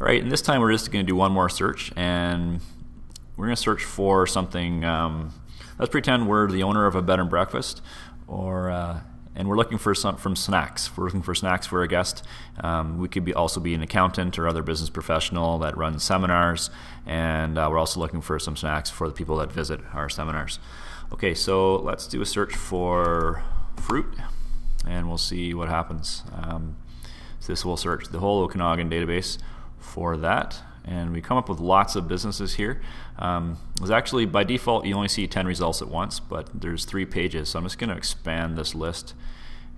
Alright, and this time we're just going to do one more search, and we're going to search for something. Let's pretend we're the owner of a bed and breakfast, and we're looking for snacks. We're looking for snacks for a guest. We could also be an accountant or other business professional that runs seminars, and we're also looking for some snacks for the people that visit our seminars. Okay, so let's do a search for fruit, and we'll see what happens. So this will search the whole Okanagan database for that, and we come up with lots of businesses here. It's actually, by default, you only see 10 results at once, but there's 3 pages, so I'm just going to expand this list,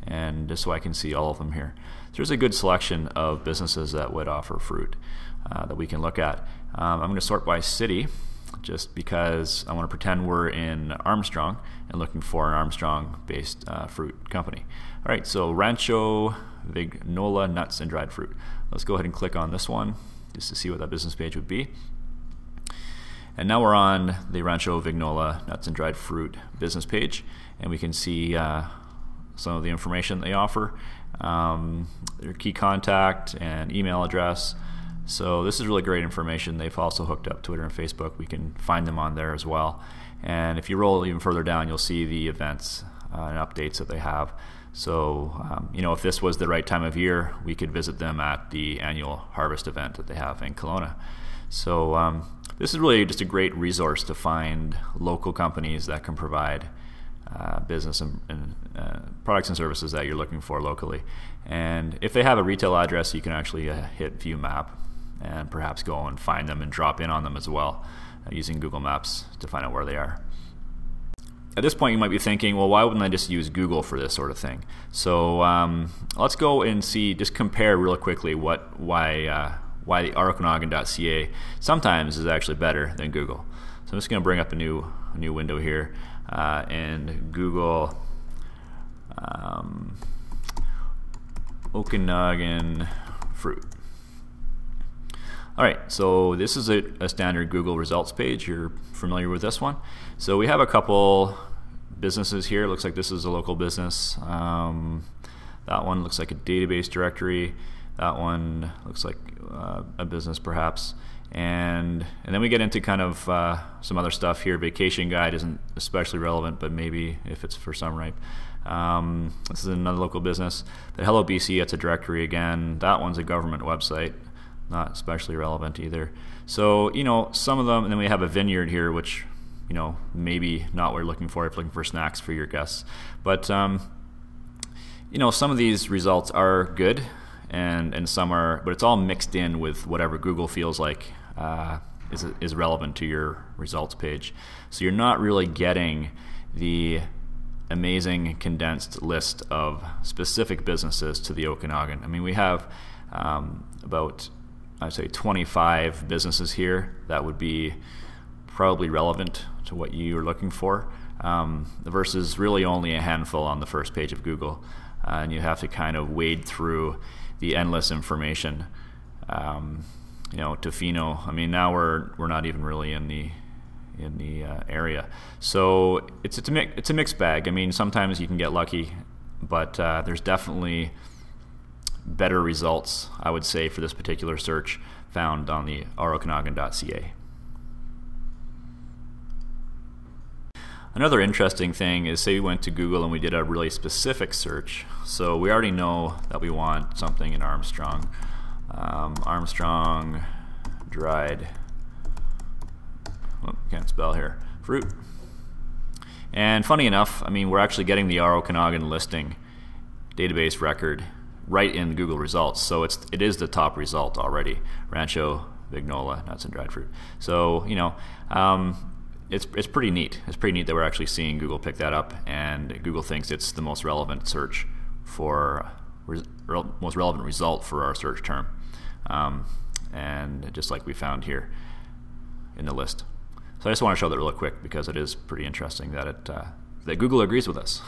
and just so I can see all of them here. So there's a good selection of businesses that would offer fruit that we can look at. I'm going to sort by city, just because I want to pretend we're in Armstrong and looking for an Armstrong-based fruit company. All right, so Rancho Vignola Nuts and Dried Fruit. Let's go ahead and click on this one just to see what that business page would be. And now we're on the Rancho Vignola Nuts and Dried Fruit business page, and we can see some of the information they offer, their key contact and email address. So this is really great information. They've also hooked up Twitter and Facebook. We can find them on there as well. And if you roll even further down, you'll see the events and updates that they have. So if this was the right time of year, we could visit them at the annual harvest event that they have in Kelowna. So this is really just a great resource to find local companies that can provide business and products and services that you're looking for locally. And if they have a retail address, you can actually hit View Map and perhaps go and find them and drop in on them as well using Google Maps to find out where they are. At this point you might be thinking, well, why wouldn't I just use Google for this sort of thing? So let's go and just compare real quickly why the ourokanagan.ca sometimes is actually better than Google. So I'm just going to bring up a new window here and Google Okanagan fruit. Alright, so this is a standard Google results page. You're familiar with this one. So we have a couple businesses here. It looks like this is a local business. That one looks like a database directory. That one looks like a business perhaps. And then we get into kind of some other stuff here. Vacation guide isn't especially relevant, but maybe if it's for some right. This is another local business. The Hello BC, it's a directory again. That one's a government website. Not especially relevant either. So, some of them, and then we have a vineyard here, which, maybe not what you're looking for if you're looking for snacks for your guests. But, some of these results are good, and some are, but it's all mixed in with whatever Google feels like is relevant to your results page. So you're not really getting the amazing condensed list of specific businesses to the Okanagan. I mean, we have about, I'd say, 25 businesses here that would be probably relevant to what you're looking for, versus really only a handful on the first page of Google. And you have to kind of wade through the endless information. Tofino, I mean, now we're not even really in the area. So it's a mixed bag. I mean, sometimes you can get lucky, but there's definitely better results, I would say, for this particular search found on the ourokanagan.ca. Another interesting thing is, say we went to Google and we did a really specific search. So we already know that we want something in Armstrong. Armstrong dried, can't spell here, fruit. And funny enough, I mean, we're actually getting the Okanagan listing database record right in Google results, so it is the top result already. Rancho Vignola Nuts and Dried Fruit. So it's pretty neat. It's pretty neat that we're actually seeing Google pick that up, and Google thinks it's the most relevant search for most relevant result for our search term, and just like we found here in the list. So I just want to show that real quick because it is pretty interesting that that Google agrees with us.